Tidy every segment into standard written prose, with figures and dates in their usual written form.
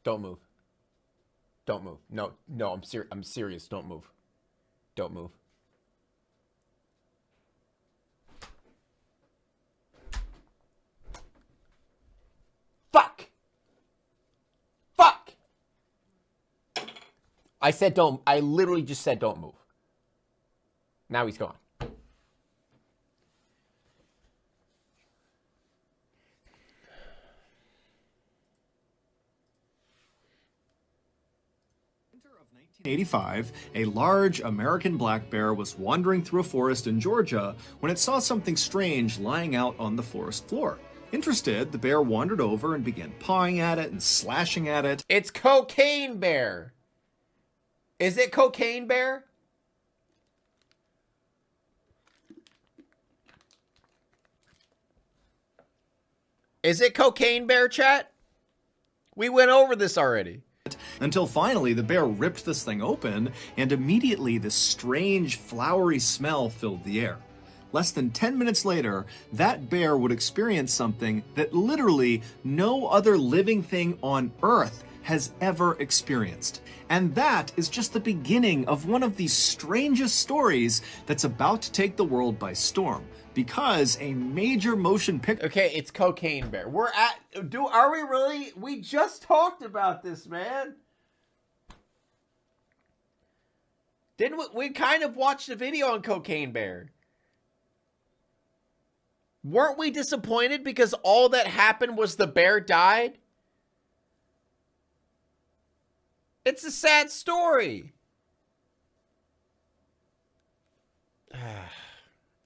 Don't move. Don't move. No, no, I'm serious. Don't move. Don't move. Fuck! Fuck! I said don't. I literally just said don't move. Now he's gone. In 1985, a large American black bear was wandering through a forest in Georgia when it saw something strange lying out on the forest floor. Interested, the bear wandered over and began pawing at it and slashing at it. It's Cocaine Bear. Is it Cocaine Bear? Is it Cocaine Bear, chat? We went over this already. Until finally the bear ripped this thing open, and immediately this strange flowery smell filled the air. Less than 10 minutes later, that bear would experience something that literally no other living thing on Earth has ever experienced. And that is just the beginning of one of the strangest stories that's about to take the world by storm. Because a major motion picture... Okay, it's Cocaine Bear. Are we really? We just talked about this, man. Didn't we kind of watched a video on Cocaine Bear? Weren't we disappointed because all that happened was the bear died? It's a sad story.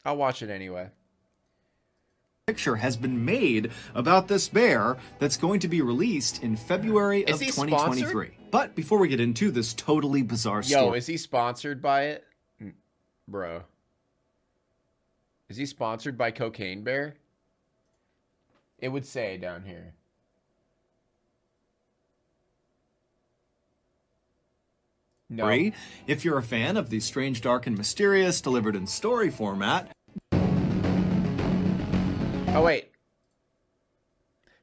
I'll watch it anyway. Picture has been made about this bear that's going to be released in February of 2023. Sponsored? But before we get into this totally bizarre story... Yo, is he sponsored by it? Bro. Is he sponsored by Cocaine Bear? It would say down here. No. If you're a fan of the strange, dark, and mysterious delivered in story format... Oh, wait.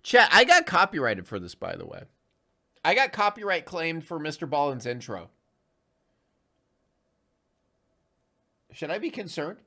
Chat, I got copyrighted for this, by the way. I got copyright claimed for Mr. Ballin's intro. Should I be concerned?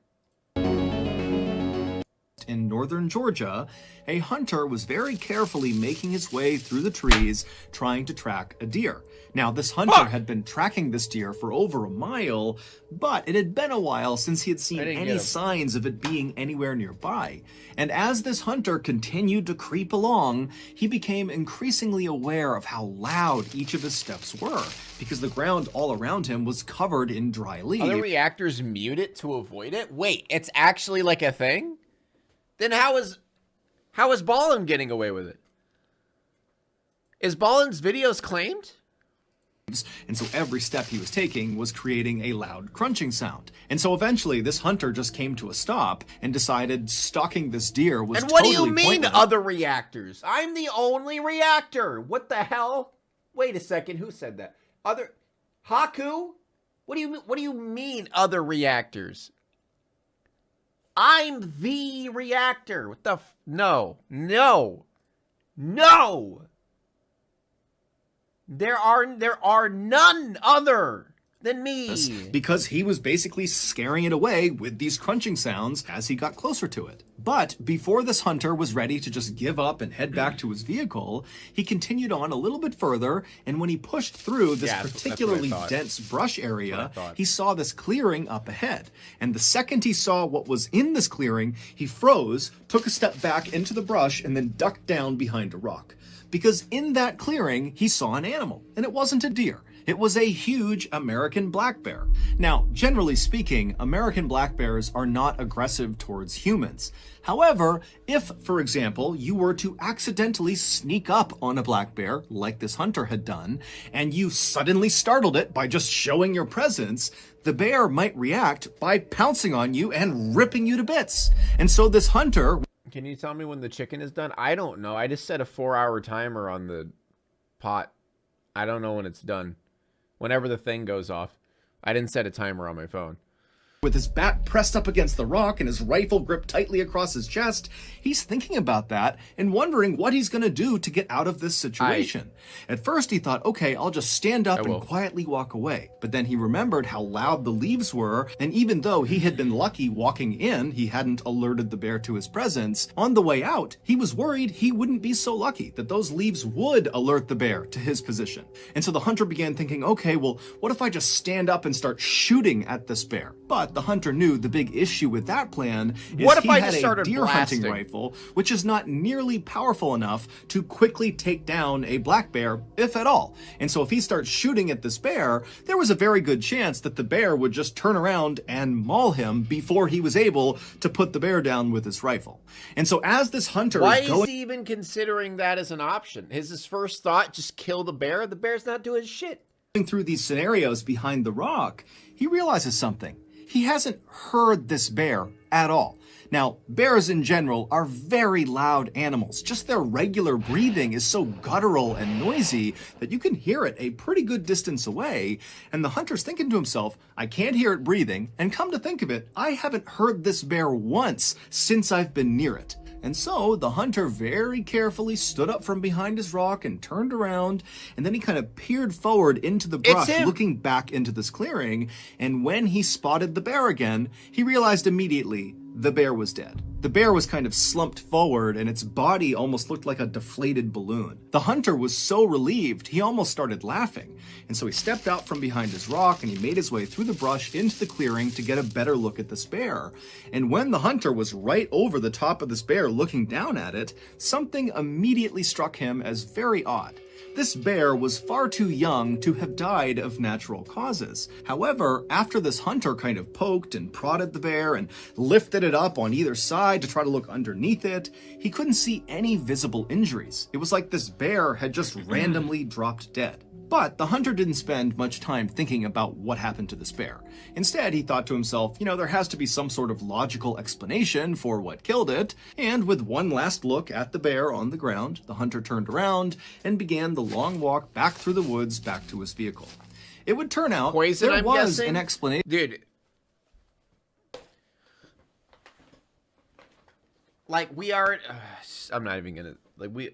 In northern Georgia, a hunter was very carefully making his way through the trees trying to track a deer. Now, this hunter had been tracking this deer for over a mile, but it had been a while since he had seen any signs of it being anywhere nearby. And as this hunter continued to creep along, he became increasingly aware of how loud each of his steps were, because the ground all around him was covered in dry leaves. Other reactors mute it to avoid it? Wait, it's actually like a thing? Then how is Ballin getting away with it? Is Ballin's videos claimed? And so every step he was taking was creating a loud crunching sound. And so eventually this hunter just came to a stop and decided stalking this deer was totally pointless. And what do you mean other reactors? I'm the only reactor. What the hell? Wait a second, who said that? Other Haku? What do you mean other reactors? I'm the reactor. What the no. No. No. There are none other than me. Because he was basically scaring it away with these crunching sounds as he got closer to it. But before this hunter was ready to just give up and head back to his vehicle, he continued on a little bit further, and when he pushed through this particularly dense brush area, he saw this clearing up ahead. And the second he saw what was in this clearing, he froze, took a step back into the brush, and then ducked down behind a rock. Because in that clearing, he saw an animal, and it wasn't a deer. It was a huge American black bear. Now, generally speaking, American black bears are not aggressive towards humans. However, if, for example, you were to accidentally sneak up on a black bear, like this hunter had done, and you suddenly startled it by just showing your presence, the bear might react by pouncing on you and ripping you to bits. And so this hunter... Can you tell me when the chicken is done? I don't know. I just set a 4-hour timer on the pot. I don't know when it's done. Whenever the thing goes off. I didn't set a timer on my phone. With his back pressed up against the rock and his rifle gripped tightly across his chest, he's thinking about that and wondering what he's going to do to get out of this situation. At first he thought, okay, I'll just stand up and quietly walk away. But then he remembered how loud the leaves were, and even though he had been lucky walking in, he hadn't alerted the bear to his presence. On the way out, he was worried he wouldn't be so lucky, that those leaves would alert the bear to his position. And so the hunter began thinking, okay, well, what if I just stand up and start shooting at this bear? But the hunter knew the big issue with that plan is what if he I had just a started deer hunting blasting? rifle, which is not nearly powerful enough to quickly take down a black bear, if at all. And so if he starts shooting at this bear, there was a very good chance that the bear would just turn around and maul him before he was able to put the bear down with his rifle. And so as this hunter Why is going is he even considering that as an option? Is his first thought just kill the bear? The bear's not doing shit. through these scenarios behind the rock, he realizes something. He hasn't heard this bear at all. Now, bears in general are very loud animals. Just their regular breathing is so guttural and noisy that you can hear it a pretty good distance away. And the hunter's thinking to himself, I can't hear it breathing. And come to think of it, I haven't heard this bear once since I've been near it. And so the hunter very carefully stood up from behind his rock and turned around, and then he kind of peered forward into the brush, looking back into this clearing. And when he spotted the bear again, he realized immediately the bear was dead. The bear was kind of slumped forward, and its body almost looked like a deflated balloon. The hunter was so relieved, he almost started laughing. And so he stepped out from behind his rock, and he made his way through the brush into the clearing to get a better look at this bear. And when the hunter was right over the top of this bear looking down at it, something immediately struck him as very odd. This bear was far too young to have died of natural causes. However, after this hunter kind of poked and prodded the bear and lifted it up on either side to try to look underneath it, he couldn't see any visible injuries. It was like this bear had just randomly dropped dead. But the hunter didn't spend much time thinking about what happened to this bear. Instead, he thought to himself, there has to be some sort of logical explanation for what killed it. And with one last look at the bear on the ground, the hunter turned around and began the long walk back through the woods back to his vehicle. It would turn out Poison, there I'm was guessing? an explanation. Dude. Like, we aren't... I'm not even gonna... Like, we...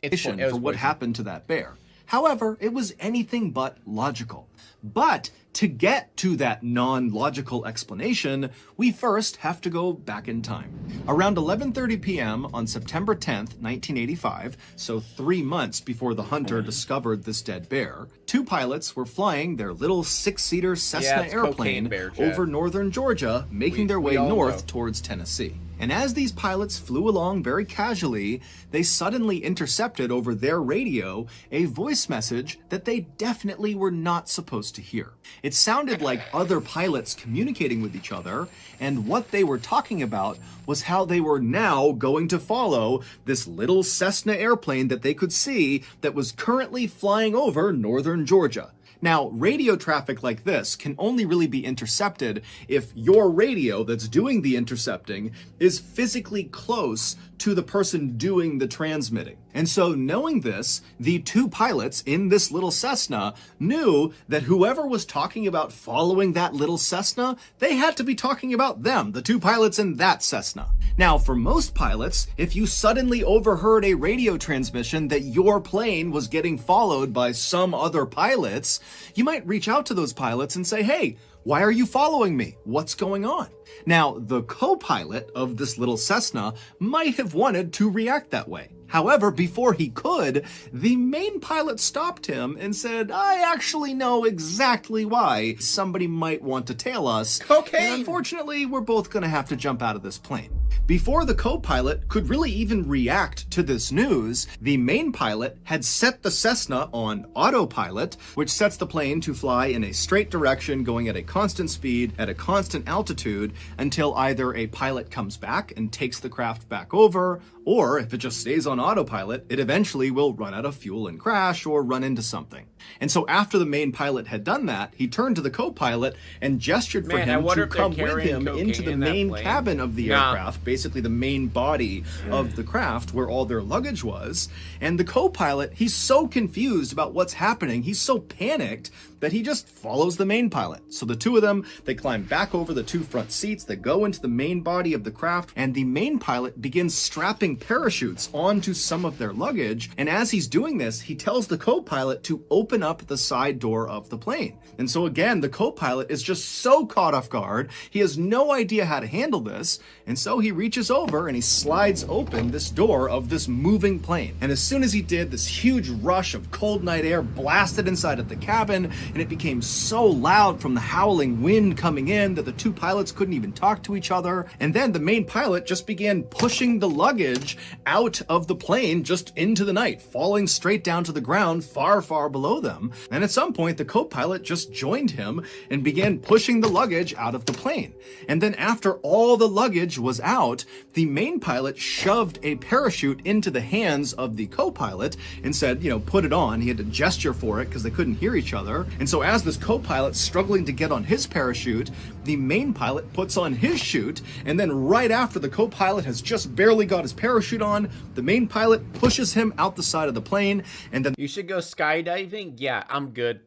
It's for what happened to that bear. However, it was anything but logical. But to get to that non-logical explanation, we first have to go back in time. Around 11:30 p.m. on September 10th, 1985, so 3 months before the hunter discovered this dead bear, two pilots were flying their little 6-seater Cessna airplane over northern Georgia, making their way north towards Tennessee. And as these pilots flew along very casually, they suddenly intercepted over their radio a voice message that they definitely were not supposed to hear. It sounded like other pilots communicating with each other, and what they were talking about was how they were now going to follow this little Cessna airplane that they could see that was currently flying over northern Georgia. Now, radio traffic like this can only really be intercepted if your radio that's doing the intercepting is physically close to the person doing the transmitting. And so knowing this, the two pilots in this little Cessna knew that whoever was talking about following that little Cessna, they had to be talking about them, the two pilots in that Cessna. Now, for most pilots, if you suddenly overheard a radio transmission that your plane was getting followed by some other pilots, you might reach out to those pilots and say, hey, why are you following me? What's going on? Now, the co-pilot of this little Cessna might have wanted to react that way. However, before he could, the main pilot stopped him and said, I actually know exactly why somebody might want to tail us. Cocaine! And unfortunately, we're both going to have to jump out of this plane. Before the co-pilot could really even react to this news, the main pilot had set the Cessna on autopilot, which sets the plane to fly in a straight direction going at a constant speed at a constant altitude until either a pilot comes back and takes the craft back over, or if it just stays on autopilot, it eventually will run out of fuel and crash or run into something. And so after the main pilot had done that, he turned to the co-pilot and gestured for Man, I him wonder to if they're come with carrying him cocaine into the in that main plane. cabin of the Nah. aircraft, basically the main body of the craft where all their luggage was. And the co-pilot, he's so confused about what's happening, he's so panicked that he just follows the main pilot. So the two of them, they climb back over the two front seats, they go into the main body of the craft, and the main pilot begins strapping parachutes onto some of their luggage. And as he's doing this, he tells the co-pilot to open up the side door of the plane. And so again, the co-pilot is just so caught off guard, he has no idea how to handle this, and so he reaches over and he slides open this door of this moving plane. And as soon as he did, this huge rush of cold night air blasted inside of the cabin, and it became so loud from the howling wind coming in that the two pilots couldn't even talk to each other. And then the main pilot just began pushing the luggage out of the plane just into the night, falling straight down to the ground far, far below them. And at some point, the co-pilot just joined him and began pushing the luggage out of the plane. And then after all the luggage was out, the main pilot shoved a parachute into the hands of the co-pilot and said, you know, put it on. He had to gesture for it because they couldn't hear each other. And so as this co-pilot's struggling to get on his parachute, the main pilot puts on his chute, and then right after the co-pilot has just barely got his parachute on, the main pilot pushes him out the side of the plane, and then You should go skydiving? Yeah, I'm good.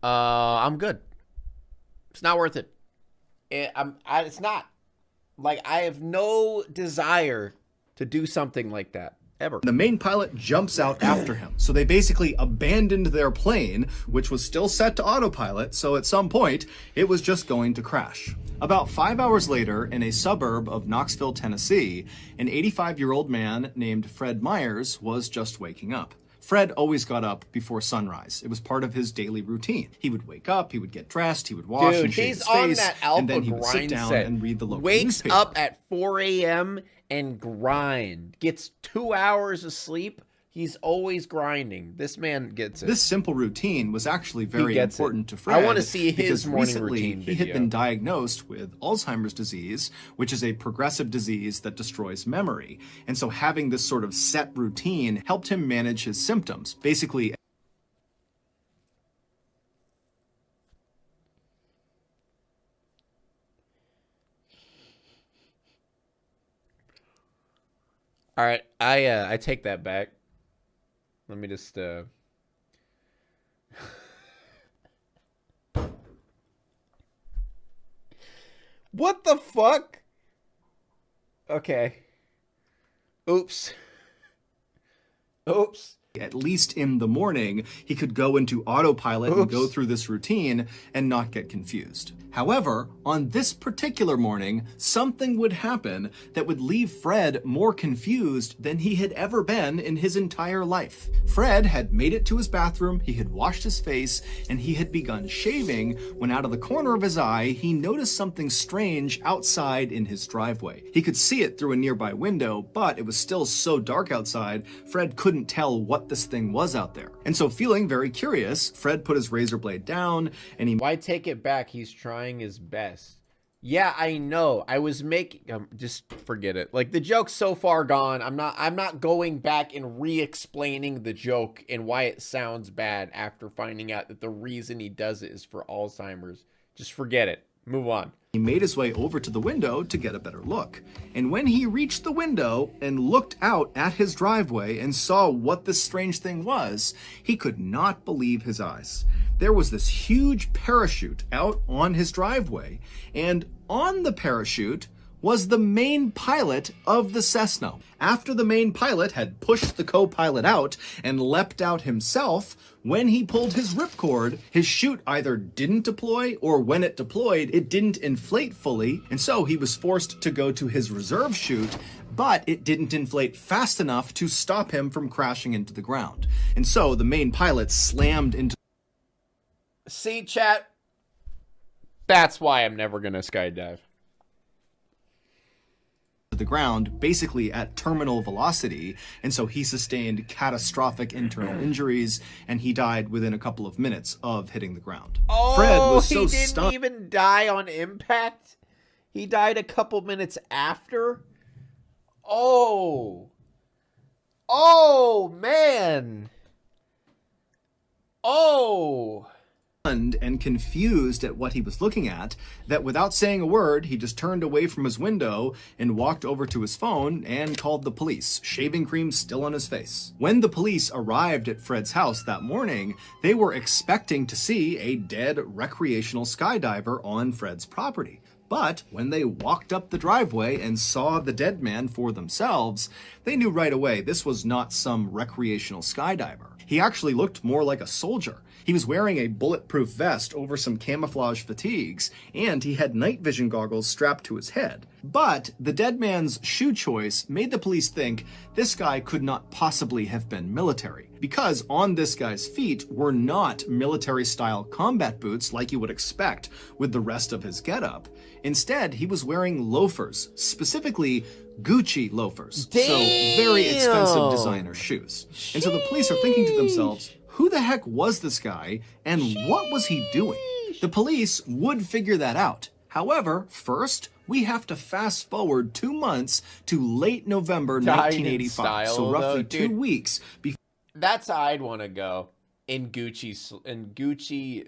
I'm good. It's not worth it. It's not. Like, I have no desire to do something like that. Ever. the main pilot jumps out after him. So they basically abandoned their plane, which was still set to autopilot, so at some point, it was just going to crash. About 5 hours later, in a suburb of Knoxville, Tennessee, an 85-year-old man named Fred Myers was just waking up. Fred always got up before sunrise. It was part of his daily routine. He would wake up, he would get dressed, he would wash and shave he's his on face, that alpha and then he would sit grind down set. and read the local Wakes newspaper. up at 4 a.m. and grind. Gets 2 hours of sleep. He's always grinding. This man gets it. This simple routine was actually very gets important it. to Fred. I wanna see his because morning recently routine he had video. been diagnosed with Alzheimer's disease, which is a progressive disease that destroys memory. And so having this sort of set routine helped him manage his symptoms. Basically, All right, I take that back. Let me just What the fuck? Okay. Oops. Oops. at least in the morning, he could go into autopilot and go Oops. through this routine and not get confused. However, on this particular morning, something would happen that would leave Fred more confused than he had ever been in his entire life. Fred had made it to his bathroom, he had washed his face, and he had begun shaving when out of the corner of his eye, he noticed something strange outside in his driveway. He could see it through a nearby window, but it was still so dark outside, Fred couldn't tell what this thing was out there. And so feeling very curious, Fred put his razor blade down and he Why take it back? He's trying his best. Yeah, I know. I was making just forget it. Like, the joke's so far gone. I'm not going back and re-explaining the joke and why it sounds bad after finding out that the reason he does it is for Alzheimer's. Just forget it. Move on. He made his way over to the window to get a better look. And when he reached the window and looked out at his driveway and saw what this strange thing was, he could not believe his eyes. There was this huge parachute out on his driveway, and on the parachute was the main pilot of the Cessna. After the main pilot had pushed the co-pilot out and leapt out himself, when he pulled his ripcord, his chute either didn't deploy, or when it deployed, it didn't inflate fully, and so he was forced to go to his reserve chute, but it didn't inflate fast enough to stop him from crashing into the ground. And so the main pilot slammed into See, chat? That's why I'm never gonna skydive. the ground, basically at terminal velocity, and so he sustained catastrophic internal injuries, and he died within a couple of minutes of hitting the ground. Oh, Fred was so he didn't stunned. even die on impact? He died a couple minutes after? Oh. Oh, man. Oh! And confused at what he was looking at, that without saying a word, he just turned away from his window and walked over to his phone and called the police, shaving cream still on his face. When the police arrived at Fred's house that morning, they were expecting to see a dead recreational skydiver on Fred's property. But when they walked up the driveway and saw the dead man for themselves, they knew right away this was not some recreational skydiver. He actually looked more like a soldier. He was wearing a bulletproof vest over some camouflage fatigues, and he had night vision goggles strapped to his head. But the dead man's shoe choice made the police think this guy could not possibly have been military, because on this guy's feet were not military-style combat boots like you would expect with the rest of his getup. Instead, he was wearing loafers, specifically Gucci loafers. Damn. So very expensive designer shoes. And so the police are thinking to themselves, who the heck was this guy and what was he doing? The police would figure that out. However, first, we have to fast forward 2 months to late November 1985. So roughly 2 weeks before. That's how I'd want to go. In Gucci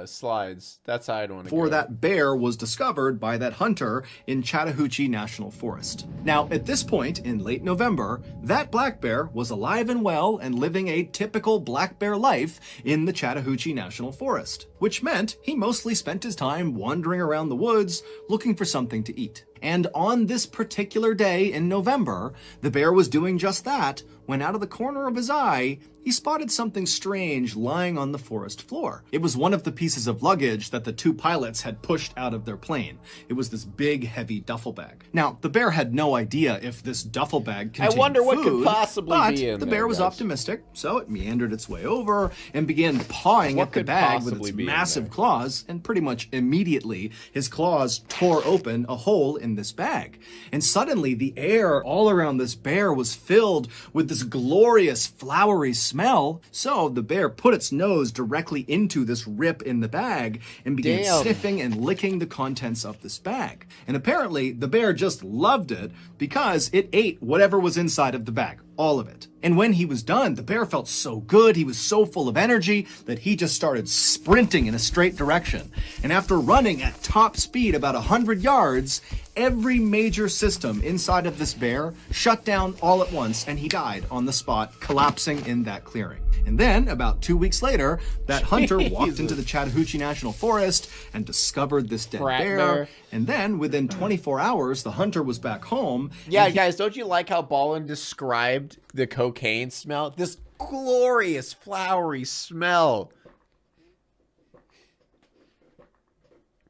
slides. That's how I'd want to go. Before that bear was discovered by that hunter in Chattahoochee National Forest. Now, at this point in late November, that black bear was alive and well and living a typical black bear life in the Chattahoochee National Forest, which meant he mostly spent his time wandering around the woods looking for something to eat. And on this particular day in November, the bear was doing just that when out of the corner of his eye, he spotted something strange lying on the forest floor. It was one of the pieces of luggage that the two pilots had pushed out of their plane. It was this big, heavy duffel bag. Now, the bear had no idea if this duffel bag contained food. I wonder what could possibly be in the there, bear was guys. optimistic, so it meandered its way over and began pawing at the bag with its massive claws, and pretty much immediately, his claws tore open a hole in this bag. And suddenly, the air all around this bear was filled with this glorious, flowery smell. So the bear put its nose directly into this rip in the bag and began sniffing and licking the contents of this bag. And apparently, the bear just loved it because it ate whatever was inside of the bag. All of it. And when he was done, the bear felt so good, he was so full of energy, that he just started sprinting in a straight direction. And after running at top speed about 100 yards, every major system inside of this bear shut down all at once, and he died on the spot, collapsing in that clearing. And then, about 2 weeks later, that hunter walked into the Chattahoochee National Forest and discovered this dead bear. And then, within 24 hours, the hunter was back home. Yeah, guys, don't you like how Ballin described the cocaine smell? This glorious, flowery smell.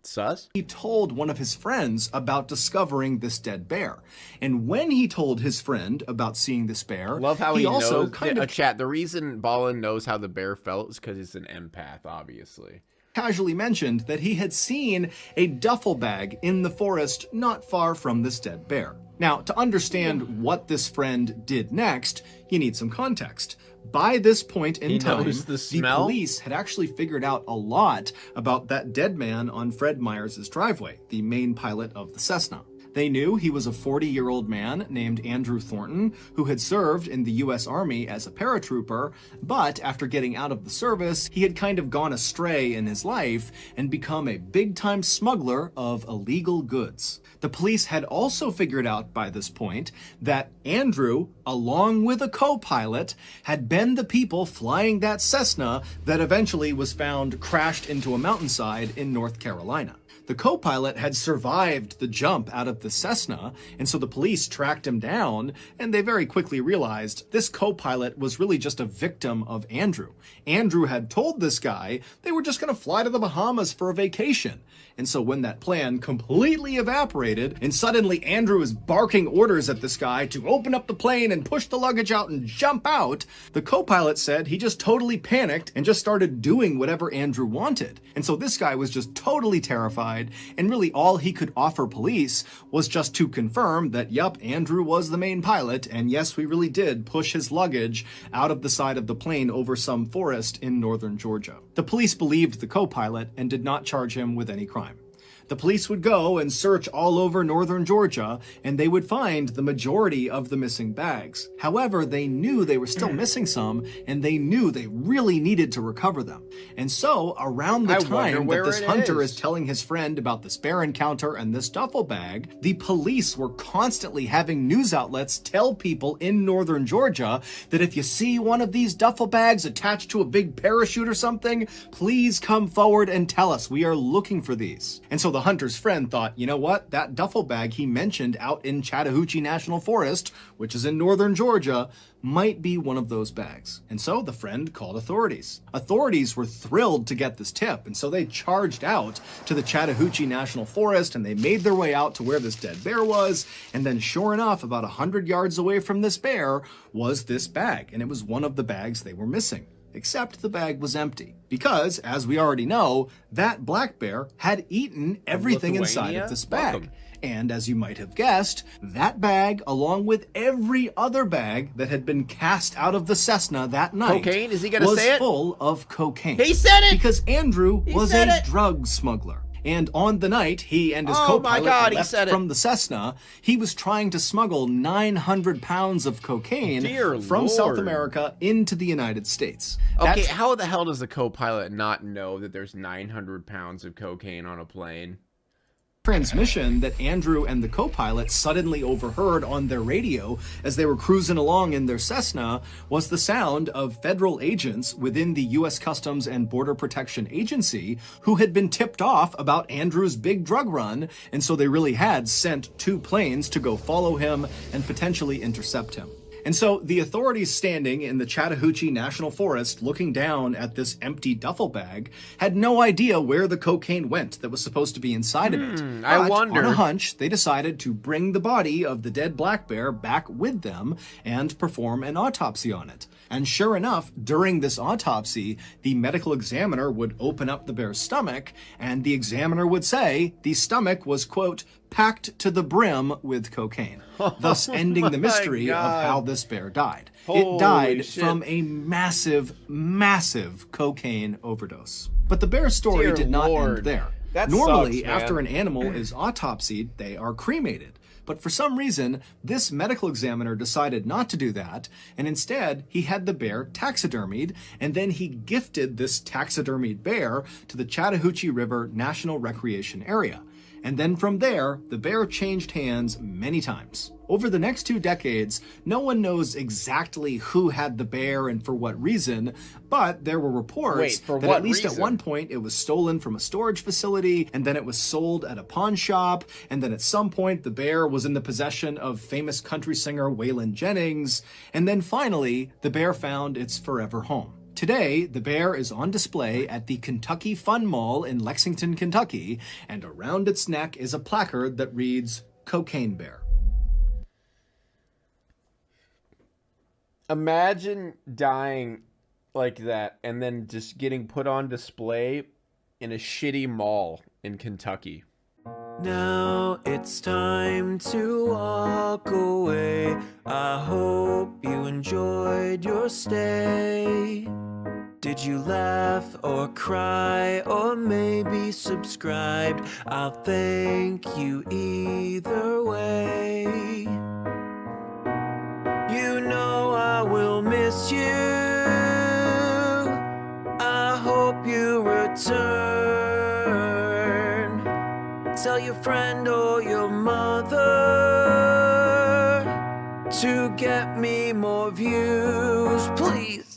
Sus? He told one of his friends about discovering this dead bear. And when he told his friend about seeing this bear, love how he also knows, kind of chat, the reason Ballin knows how the bear felt is because he's an empath, obviously. Casually mentioned that he had seen a duffel bag in the forest not far from this dead bear. Now, to understand what this friend did next, you need some context. By this point in time, the police had actually figured out a lot about that dead man on Fred Myers' driveway, the main pilot of the Cessna. They knew he was a 40-year-old man named Andrew Thornton, who had served in the U.S. Army as a paratrooper, but after getting out of the service, he had kind of gone astray in his life and become a big-time smuggler of illegal goods. The police had also figured out by this point that Andrew, along with a co-pilot, had been the people flying that Cessna that eventually was found crashed into a mountainside in North Carolina. The co-pilot had survived the jump out of the Cessna, and so the police tracked him down, and they very quickly realized this co-pilot was really just a victim of Andrew. Andrew had told this guy they were just going to fly to the Bahamas for a vacation. And so when that plan completely evaporated, and suddenly Andrew is barking orders at this guy to open up the plane and push the luggage out and jump out, the co-pilot said he just totally panicked and just started doing whatever Andrew wanted. And so this guy was just totally terrified, and really all he could offer police was just to confirm that, yup, Andrew was the main pilot, and yes, we really did push his luggage out of the side of the plane over some forest in northern Georgia. The police believed the co-pilot and did not charge him with any crime. The police would go and search all over northern Georgia, and they would find the majority of the missing bags. However, they knew they were still missing some, and they knew they really needed to recover them. And so, around the time that this hunter is telling his friend about this bear encounter and this duffel bag, the police were constantly having news outlets tell people in northern Georgia that if you see one of these duffel bags attached to a big parachute or something, please come forward and tell us. We are looking for these. And so the hunter's friend thought, you know what? That duffel bag he mentioned out in Chattahoochee National Forest, which is in northern Georgia, might be one of those bags. And so the friend called authorities. Authorities were thrilled to get this tip, and so they charged out to the Chattahoochee National Forest, and they made their way out to where this dead bear was, and then sure enough, about 100 yards away from this bear was this bag, and it was one of the bags they were missing. Except the bag was empty. Because, as we already know, that black bear had eaten everything inside of this bag. And as you might have guessed, that bag, along with every other bag that had been cast out of the Cessna that night, cocaine? Is he gonna say it? Was full of cocaine. He said it! Because Andrew was a drug smuggler. And on the night he and his co-pilot left from the Cessna, he was trying to smuggle 900 pounds of cocaine from South America into the United States. Okay, how the hell does the co-pilot not know that there's 900 pounds of cocaine on a plane? Transmission that Andrew and the co-pilot suddenly overheard on their radio as they were cruising along in their Cessna was the sound of federal agents within the U.S. Customs and Border Protection Agency who had been tipped off about Andrew's big drug run, and so they really had sent 2 planes to go follow him and potentially intercept him. And so the authorities standing in the Chattahoochee National Forest looking down at this empty duffel bag had no idea where the cocaine went that was supposed to be inside of it. I wonder. On a hunch, they decided to bring the body of the dead black bear back with them and perform an autopsy on it. And sure enough, during this autopsy, the medical examiner would open up the bear's stomach, and the examiner would say the stomach was, quote, packed to the brim with cocaine, thus ending the mystery of how this bear died. It died from a massive, massive cocaine overdose. But the bear's story did not end there. Normally, after an animal is autopsied, they are cremated. But for some reason, this medical examiner decided not to do that, and instead, he had the bear taxidermied, and then he gifted this taxidermied bear to the Chattahoochee River National Recreation Area. And then from there, the bear changed hands many times. Over the next 2 decades, no one knows exactly who had the bear and for what reason, but there were reports that at least at one point it was stolen from a storage facility, and then it was sold at a pawn shop, and then at some point the bear was in the possession of famous country singer Waylon Jennings, and then finally, the bear found its forever home. Today, the bear is on display at the Kentucky Fun Mall in Lexington, Kentucky, and around its neck is a placard that reads, Cocaine Bear. Imagine dying like that and then just getting put on display in a shitty mall in Kentucky. Now it's time to walk away. I hope you enjoyed your stay. Did you laugh or cry or maybe subscribed? I'll thank you either way. You know I will miss you. I hope you return. Tell your friend or your mother to get me more views, please.